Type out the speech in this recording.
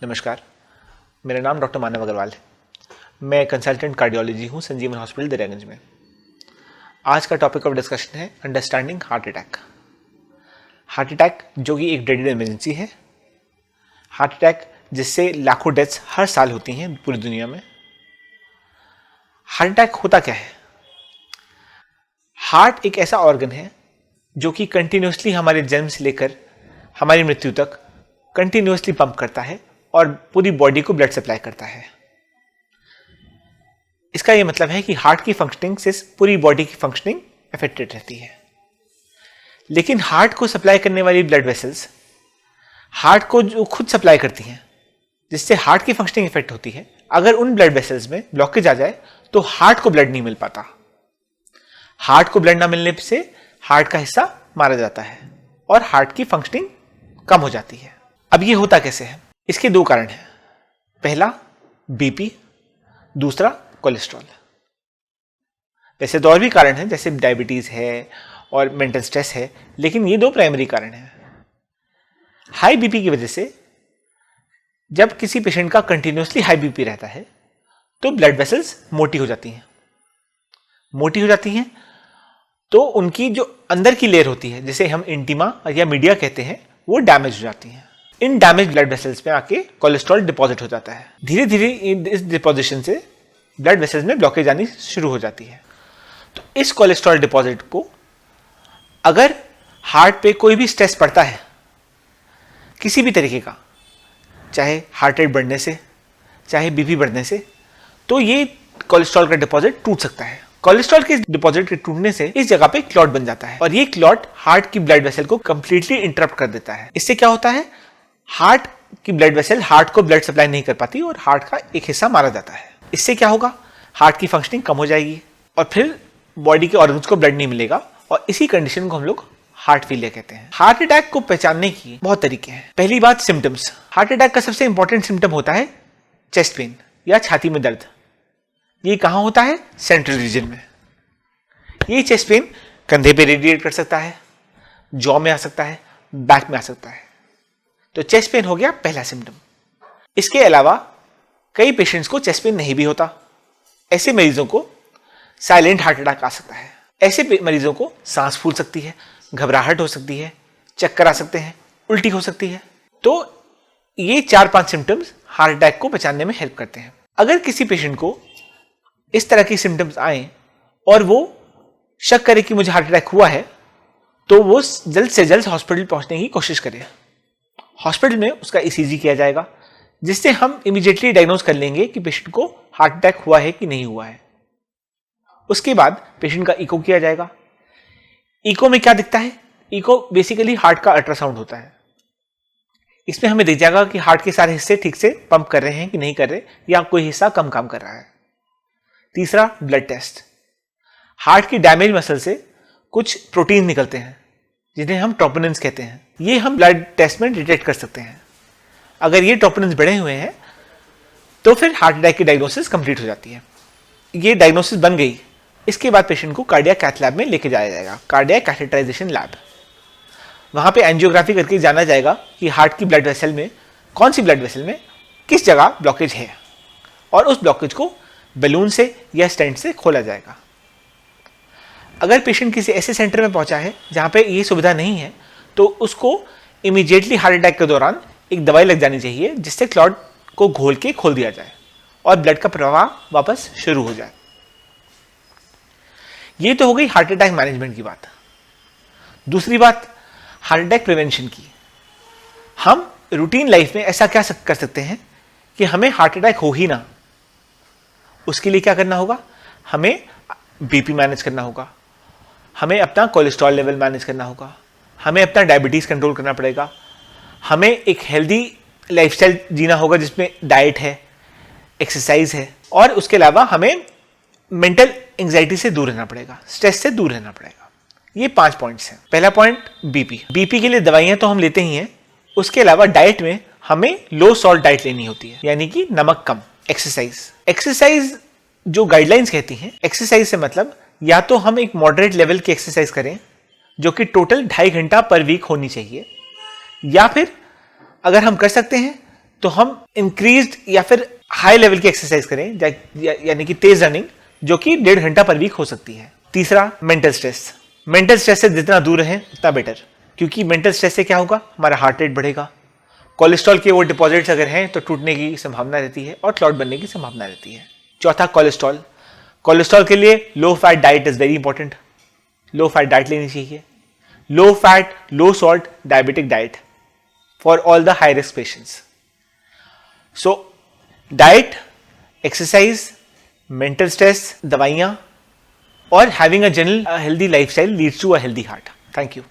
नमस्कार, मेरा नाम डॉक्टर मानव अग्रवाल है। मैं कंसल्टेंट कार्डियोलॉजी हूँ संजीवन हॉस्पिटल दरियागंज में। आज का टॉपिक ऑफ डिस्कशन है understanding heart attack. Heart attack जो कि एक डेडली इमरजेंसी है। हार्ट अटैक जिससे लाखों डेथ्स हर साल होती हैं पूरी दुनिया में। हार्ट अटैक होता क्या है? हार्ट एक ऐसा ऑर्गन है जो कि कंटिन्यूसली हमारे जन्म से लेकर हमारी मृत्यु तक कंटिन्यूसली पंप करता है और पूरी बॉडी को ब्लड सप्लाई करता है। इसका यह मतलब है कि हार्ट की फंक्शनिंग से पूरी बॉडी की फंक्शनिंग अफेक्टेड रहती है। लेकिन हार्ट को सप्लाई करने वाली ब्लड वेसल्स हार्ट को जो खुद सप्लाई करती हैं, जिससे हार्ट की फंक्शनिंग इफेक्ट होती है, अगर उन ब्लड वेसल्स में ब्लॉकेज आ जाए तो हार्ट को ब्लड नहीं मिल पाता। हार्ट को ब्लड ना मिलने से हार्ट का हिस्सा मारा जाता है और हार्ट की फंक्शनिंग कम हो जाती है। अब ये होता कैसे है? इसके दो कारण हैं। पहला बीपी, दूसरा कोलेस्ट्रॉल। वैसे तो और भी कारण हैं, जैसे डायबिटीज है और मेंटल स्ट्रेस है, लेकिन ये दो प्राइमरी कारण हैं। हाई बीपी की वजह से जब किसी पेशेंट का कंटिन्यूसली हाई बीपी रहता है तो ब्लड वेसल्स मोटी हो जाती हैं तो उनकी जो अंदर की लेयर होती है, जिसे हम इंटीमा या मीडिया कहते हैं, वो डैमेज हो जाती है। इन डैमेज ब्लड वेसल्स में आके कोलेस्ट्रॉल डिपॉजिट हो जाता है। धीरे धीरे इस डिपॉजिशन से ब्लड वेसल्स में ब्लॉकेज आनी शुरू हो जाती है। तो इस कोलेस्ट्रॉल डिपॉजिट को अगर हार्ट पे कोई भी स्ट्रेस पड़ता है किसी भी तरीके का, चाहे हार्ट रेट बढ़ने से, चाहे बीपी बढ़ने से, तो ये कोलेस्ट्रॉल का डिपॉजिट टूट सकता है। कोलेस्ट्रॉल के डिपॉजिट के टूटने से इस जगह पे क्लॉट बन जाता है और ये क्लॉट हार्ट की ब्लड वेसल को कंप्लीटली इंटरप्ट कर देता है। इससे क्या होता है? हार्ट की ब्लड वेसल हार्ट को ब्लड सप्लाई नहीं कर पाती और हार्ट का एक हिस्सा मारा जाता है। इससे क्या होगा? हार्ट की फंक्शनिंग कम हो जाएगी और फिर बॉडी के ऑर्गन्स को ब्लड नहीं मिलेगा और इसी कंडीशन को हम लोग हार्ट फेलियर कहते हैं। हार्ट अटैक को पहचानने की बहुत तरीके हैं। पहली बात, सिम्टम्स। हार्ट अटैक का सबसे इंपॉर्टेंट सिम्टम होता है चेस्ट पेन या छाती में दर्द। ये कहां होता है? सेंट्रल रीजन में। ये चेस्ट पेन कंधे पे रेडिएट कर सकता है, जॉ में आ सकता है, बैक में आ सकता है। तो चेस्ट पेन हो गया पहला सिम्टम। इसके अलावा कई पेशेंट्स को चेस्ट पेन नहीं भी होता। ऐसे मरीजों को साइलेंट हार्ट अटैक आ सकता है। ऐसे मरीजों को सांस फूल सकती है, घबराहट हो सकती है, चक्कर आ सकते हैं, उल्टी हो सकती है। तो ये 4-5 सिम्टम्स हार्ट अटैक को पहचानने में हेल्प करते हैं। अगर किसी पेशेंट को इस तरह की सिम्टम्स आए और वो शक करे कि मुझे हार्ट अटैक हुआ है, तो वो जल्द से जल्द हॉस्पिटल पहुंचने की कोशिश करे। हॉस्पिटल में उसका ईसीजी किया जाएगा, जिससे हम इमीडिएटली डायग्नोज कर लेंगे कि पेशेंट को हार्ट अटैक हुआ है कि नहीं हुआ है। उसके बाद पेशेंट का इको किया जाएगा। इको में क्या दिखता है? इको बेसिकली हार्ट का अल्ट्रासाउंड होता है। इसमें हमें दिख जाएगा कि हार्ट के सारे हिस्से ठीक से पंप कर रहे हैं कि नहीं कर रहे, या कोई हिस्सा कम काम कर रहा है। तीसरा, ब्लड टेस्ट। हार्ट की डैमेज मसल से कुछ प्रोटीन निकलते हैं जिन्हें हम ट्रोपोनिन्स कहते हैं। ये हम ब्लड टेस्ट में डिटेक्ट कर सकते हैं। अगर ये ट्रोपोनिन्स बढ़े हुए हैं तो फिर हार्ट अटैक की डायग्नोसिस कंप्लीट हो जाती है। ये डायग्नोसिस बन गई, इसके बाद पेशेंट को कार्डियक कैथ लैब में लेके जाया जाएगा, कार्डियक कैथेटराइजेशन लैब। वहां पे एंजियोग्राफी करके जाना जाएगा कि हार्ट की ब्लड वेसल में, कौन सी ब्लड वेसल में किस जगह ब्लॉकेज है, और उस ब्लॉकेज को बैलून से या स्टेंट से खोला जाएगा। अगर पेशेंट किसी ऐसे सेंटर में पहुंचा है जहां पे ये सुविधा नहीं है, तो उसको इमीडिएटली हार्ट अटैक के दौरान एक दवाई लग जानी चाहिए, जिससे क्लॉट को घोल के खोल दिया जाए और ब्लड का प्रवाह वापस शुरू हो जाए। ये तो हो गई हार्ट अटैक मैनेजमेंट की बात। दूसरी बात, हार्ट अटैक प्रिवेंशन की। हम रूटीन लाइफ में ऐसा क्या कर सकते हैं कि हमें हार्ट अटैक हो ही ना। उसके लिए क्या करना होगा? हमें बीपी मैनेज करना होगा, हमें अपना कोलेस्ट्रॉल लेवल मैनेज करना होगा, हमें अपना डायबिटीज कंट्रोल करना पड़ेगा, हमें एक हेल्दी लाइफस्टाइल जीना होगा जिसमें डाइट है, एक्सरसाइज है, और उसके अलावा हमें मेंटल एंजाइटी से दूर रहना पड़ेगा, स्ट्रेस से दूर रहना पड़ेगा। ये 5 पॉइंट्स हैं। पहला पॉइंट, बीपी। बीपी के लिए दवाइयां तो हम लेते ही हैं, उसके अलावा डाइट में हमें लो सॉल्ट डाइट लेनी होती है, यानी कि नमक कम। एक्सरसाइज जो गाइडलाइंस कहती हैं, एक्सरसाइज से मतलब या तो हम एक मॉडरेट लेवल की एक्सरसाइज करें जो कि टोटल 2.5 घंटा पर वीक होनी चाहिए, या फिर अगर हम कर सकते हैं तो हम इंक्रीज्ड या फिर हाई लेवल की एक्सरसाइज करें, यानी कि तेज रनिंग, जो कि 1.5 घंटा पर वीक हो सकती है। तीसरा, मेंटल स्ट्रेस। मेंटल स्ट्रेस से जितना दूर रहें उतना बेटर, क्योंकि मेंटल स्ट्रेस से क्या होगा, हमारा हार्ट रेट बढ़ेगा, कोलेस्ट्रॉल के वो डिपॉजिट्स अगर हैं तो टूटने की संभावना रहती है और क्लॉट बनने की संभावना रहती है। चौथा, कोलेस्ट्रॉल। कोलेस्ट्रॉल के लिए low fat diet is very important. Low fat diet लेनी चाहिए, low fat low salt diabetic diet for all the high risk patients. So diet, exercise, mental stress, दवाइयां और having a general healthy lifestyle leads to a healthy heart. Thank you.